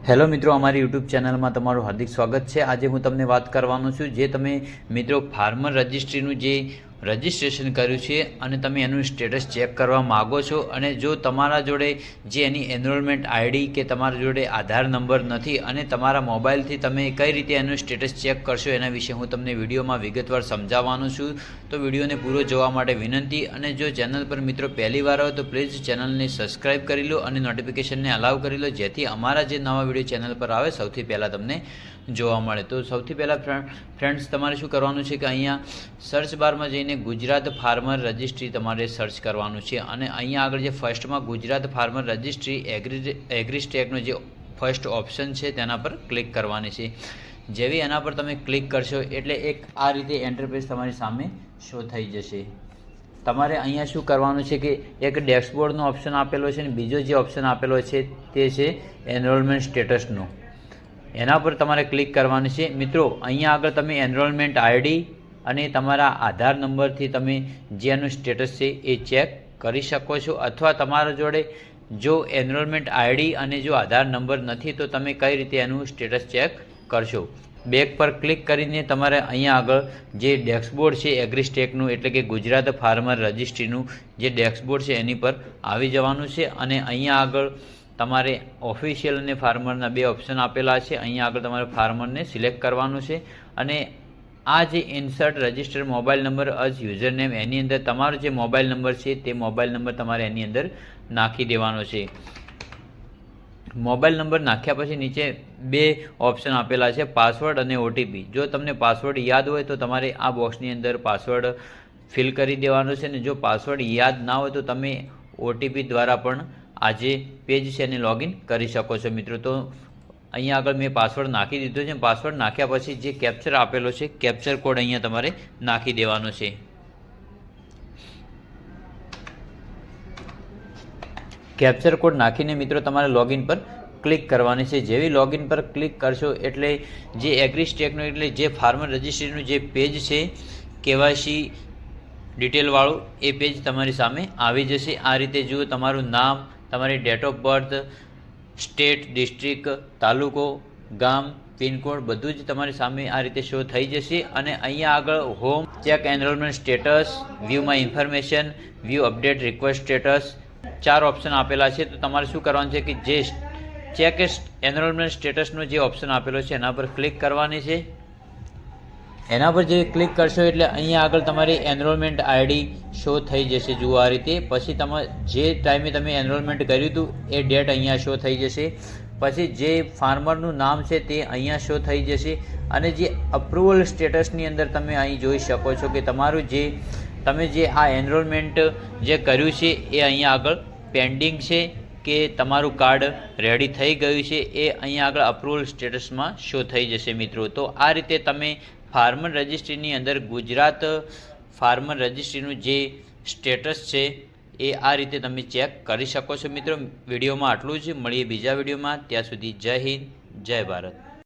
Hello મિત્રો, અમારી YouTube ચેનલમાં તમારું હાર્દિક સ્વાગત છે। આજે હું તમને વાત કરવાનો છું, જે તમે મિત્રો ફાર્મર રજિસ્ટ્રીનું જે રજિસ્ટ્રેશન કર્યું છે અને તમે એનું સ્ટેટસ ચેક કરવા માગો છો, અને જો તમારા જોડે જે એની એનરોલમેન્ટ આઈડી કે તમારા જોડે આધાર નંબર નથી અને તમારા મોબાઈલથી તમે કઈ રીતે એનું સ્ટેટસ ચેક કરશો એના વિશે હું તમને વિડીયોમાં વિગતવાર સમજાવવાનો છું। તો વિડીયોને પૂરો જોવા માટે વિનંતી, અને જો ચેનલ પર મિત્રો પહેલી વાર હોય તો પ્લીઝ ચેનલને સબસ્ક્રાઈબ કરી લો અને નોટિફિકેશનને અલાવ કરી લો, જેથી અમારા જે નવા વિડીયો ચેનલ પર આવે સૌથી પહેલાં તમને જોવા મળે। તો સૌથી પહેલાં ફ્રેન્ડ્સ તમારે શું કરવાનું છે કે અહીંયા સર્ચ બારમાં જઈને ગુજરાત ફાર્મર રજિસ્ટ્રી તમારે સર્ચ કરવાનું છે, અને અહીંયા આગળ જે ફર્સ્ટમાં ગુજરાત ફાર્મર રજિસ્ટ્રી એગ્રીસ્ટેકનો જે ફર્સ્ટ ઓપ્શન છે તેના પર ક્લિક કરવાની છે। જેવી એના પર તમે ક્લિક કરશો એટલે એક આ રીતે ઇન્ટરફેસ તમારી સામે શો થઈ જશે। તમારે અહીંયા શું કરવાનું છે કે એક ડેશબોર્ડનો ઓપ્શન આપેલો છે અને બીજો જે ઓપ્શન આપેલો છે તે છે એનરોલમેન્ટ સ્ટેટસનો, એના પર તમારે ક્લિક કરવાનું છે। મિત્રો અહીંયા આગળ તમે એનરોલમેન્ટ આઈડી અને તમારા આધાર નંબરથી તમે જેનું સ્ટેટસ છે એ ચેક કરી શકો છો, અથવા તમારા જોડે જો એનરોલમેન્ટ આઈડી અને જો આધાર નંબર નથી તો તમે કઈ રીતે એનું સ્ટેટસ ચેક કરશો। બેક પર ક્લિક કરીને તમારે અહીંયા આગળ જે ડેશબોર્ડ છે એગ્રીસ્ટેકનું, એટલે કે ગુજરાત ફાર્મર રજિસ્ટ્રીનું જે ડેશબોર્ડ છે એની પર આવી જવાનું છે, અને અહીંયા આગળ તમારે ઓફિશિયલ અને ફાર્મરના બે ઓપ્શન આપેલા છે। અહીંયા આગળ તમારે ફાર્મરને સિલેક્ટ કરવાનું છે, અને આ જે insert register mobile number as user name એની અંદર તમારો જે મોબાઈલ નંબર છે તે મોબાઈલ નંબર તમારે એની અંદર નાખી દેવાનો છે। મોબાઈલ નંબર નાખ્યા પછી નીચે બે ઓપ્શન આપેલા છે, પાસવર્ડ અને ઓટીપી। જો તમને પાસવર્ડ યાદ હોય તો તમારે આ બોક્સની અંદર પાસવર્ડ ફિલ કરી દેવાનો છે, અને જો પાસવર્ડ યાદ ના હોય તો તમે ઓટીપી દ્વારા પણ આ જે પેજ છે એને લોગિન કરી શકો છો મિત્રો। તો અહીંયા આગળ મેં પાસવર્ડ નાખી દીધો છે। પાસવર્ડ નાખ્યા પછી જે કેપ્ચર આપેલો છે કેપ્ચર કોડ અહીંયા તમારે નાખી દેવાનો છે। કેપ્ચર કોડ નાખીને મિત્રો તમારે લોગિન પર ક્લિક કરવાની છે। જેવી લોગિન પર ક્લિક કરશો એટલે જે એગ્રીસ્ટેકનું એટલે જે ફાર્મર રજિસ્ટ્રીનું જે પેજ છે કેવાયસી ડિટેલવાળું એ પેજ તમારી સામે આવી જશે। આ રીતે જુઓ, તમારું નામ, તમારી date of birth, state, district, તાલુકો, ગામ, પિનકોડ બધું જ તમારી સામે આ રીતે શો થઈ જશે। અને અહીંયા આગળ home, check enrolment status, view my information, view update request status, ચાર ઓપ્શન આપેલા છે। તો તમારે શું કરવાનું છે કે જે ચેક એનરોલમેન્ટ સ્ટેટસનો જે ઓપ્શન આપેલો છે એના પર ક્લિક કરવાની છે। એના પર જે ક્લિક કરશો એટલે અહીંયા આગળ તમારી એનરોલમેન્ટ આઈડી શો થઈ જશે, જુઓ આ રીતે। પછી તમે જે ટાઈમે તમે એનરોલમેન્ટ કર્યું હતું એ ડેટ અહીંયા શો થઈ જશે। પછી જે ફાર્મરનું નામ છે તે અહીંયા શો થઈ જશે, અને જે અપ્રુવલ સ્ટેટસની અંદર તમે અહીં જોઈ શકો છો કે તમારું જે તમે જે આ એનરોલમેન્ટ જે કર્યું છે એ અહીંયા આગળ પેન્ડિંગ છે કે તમારું કાર્ડ રેડી થઈ ગયું છે એ અહીંયા આગળ અપ્રુવલ સ્ટેટસમાં શો થઈ જશે મિત્રો। તો આ રીતે તમે ફાર્મર રજિસ્ટ્રીની અંદર ગુજરાત ફાર્મર રજિસ્ટ્રીનું જે સ્ટેટસ છે એ આ રીતે તમે ચેક કરી શકો છો મિત્રો। વિડીયોમાં આટલું જ, મળીએ બીજા વિડીયોમાં, ત્યાં સુધી જય હિન્દ, જય ભારત।